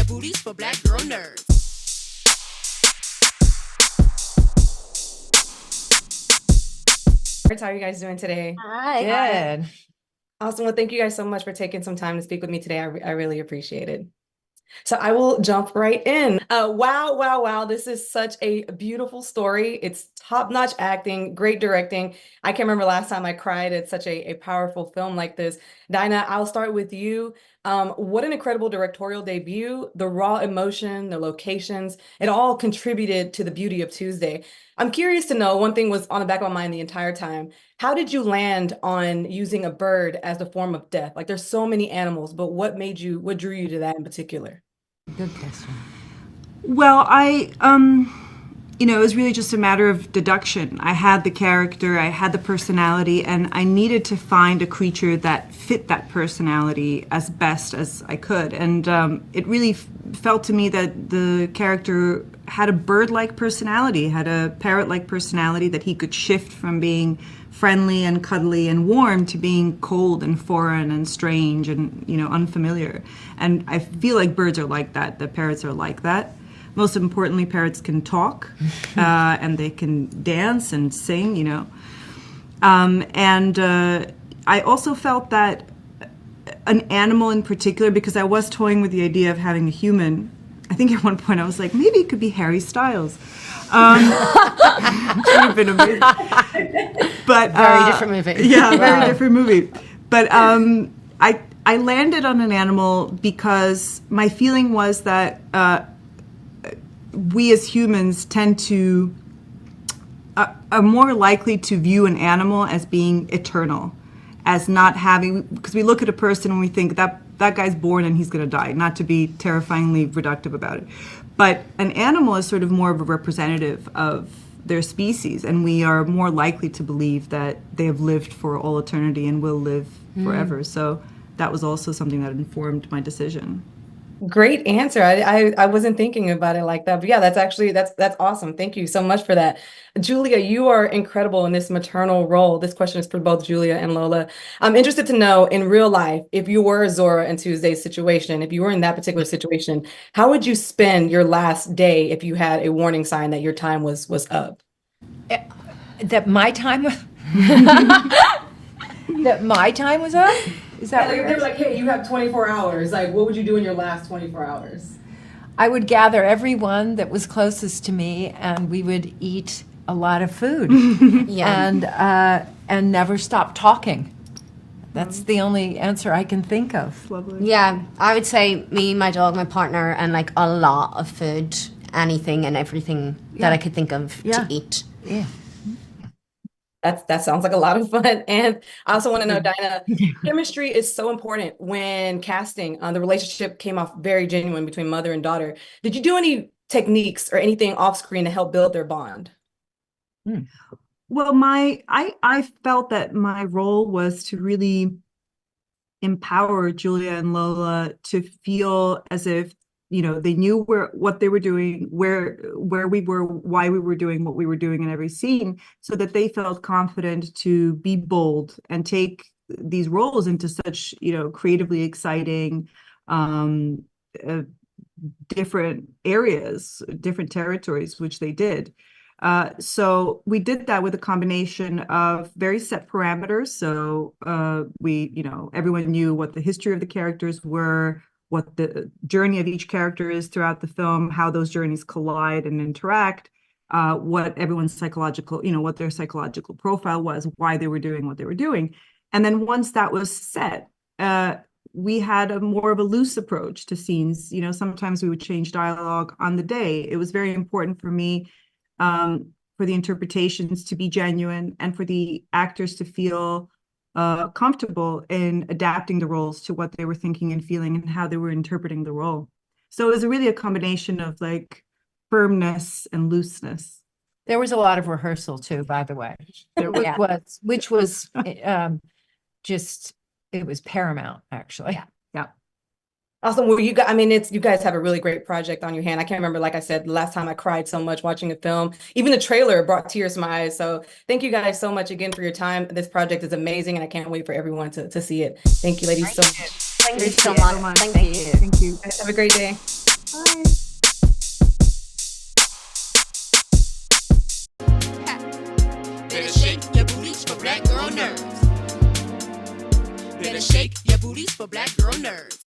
booties for black girl nerds. How are you guys doing today? Hi. Good. Awesome. Well, thank you guys so much for taking some time to speak with me today. I really appreciate it. So I will jump right in. Wow. This is such a beautiful story. It's top-notch acting, great directing. I can't remember last time I cried at such a powerful film like this. Daina, I'll start with you. What an incredible directorial debut. The raw emotion, the locations, it all contributed to the beauty of Tuesday. I'm curious to know, one thing was on the back of my mind the entire time. How did you land on using a bird as the form of death? Like there's so many animals, but what drew you to that in particular? Good question. Well, it was really just a matter of deduction. I had the character, I had the personality, and I needed to find a creature that fit that personality as best as I could. And it really felt to me that the character had a bird-like personality, had a parrot-like personality, that he could shift from being friendly and cuddly and warm to being cold and foreign and strange and, unfamiliar. And I feel like birds are like that, that parrots are like that. Most importantly, parrots can talk and they can dance and sing, I also felt that an animal in particular, because I was toying with the idea of having a human. I think at one point I was like, maybe it could be Harry Styles. Should have been a movie. But Very different movie. Yeah, very different movie. But I landed on an animal because my feeling was that we as humans tend to are more likely to view an animal as being eternal, as not having, because we look at a person and we think that guy's born and he's going to die, not to be terrifyingly reductive about it. But an animal is sort of more of a representative of their species, and we are more likely to believe that they have lived for all eternity and will live forever. So that was also something that informed my decision. Great answer. I wasn't thinking about it like that, but yeah, that's awesome. Thank you so much for that. Julia, you are incredible in this maternal role. This question is for both Julia and Lola. I'm interested to know, in real life, if you were Zora in Tuesday's situation, if you were in that particular situation, how would you spend your last day if you had a warning sign that your time was up? That my time that my time was up? Is that They were like, hey, you have 24 hours. Like, what would you do in your last 24 hours? I would gather everyone that was closest to me, and we would eat a lot of food. And never stop talking. That's the only answer I can think of. Lovely. Yeah, I would say me, my dog, my partner, and like a lot of food, anything and everything that I could think of to eat. Yeah. That sounds like a lot of fun. And I also want to know, Daina, chemistry is so important when casting. The relationship came off very genuine between mother and daughter. Did you do any techniques or anything off screen to help build their bond? Well, I felt that my role was to really empower Julia and Lola to feel as if, they knew what they were doing, where we were, why we were doing what we were doing in every scene, so that they felt confident to be bold and take these roles into such, creatively exciting, different areas, different territories, which they did. So we did that with a combination of very set parameters. So everyone knew what the history of the characters were, what the journey of each character is throughout the film, how those journeys collide and interact, what everyone's psychological, what their psychological profile was, why they were doing what they were doing. And then once that was set, we had a more of a loose approach to scenes. Sometimes we would change dialogue on the day. It was very important for me for the interpretations to be genuine and for the actors to feel comfortable in adapting the roles to what they were thinking and feeling and how they were interpreting the role. So it was really a combination of like firmness and looseness. There was a lot of rehearsal too, by the way. There was, which was just, it was paramount, actually. Yeah. Awesome. Well, you guys have a really great project on your hand. I can't remember, like I said, the last time I cried so much watching a film. Even the trailer brought tears to my eyes. So thank you guys so much again for your time. This project is amazing, and I can't wait for everyone to see it. Thank you, ladies, so much. Thank you so much. Thank you. Have a great day. Better shake your booties for black girl nerves. Better shake your booties for black girl nerves.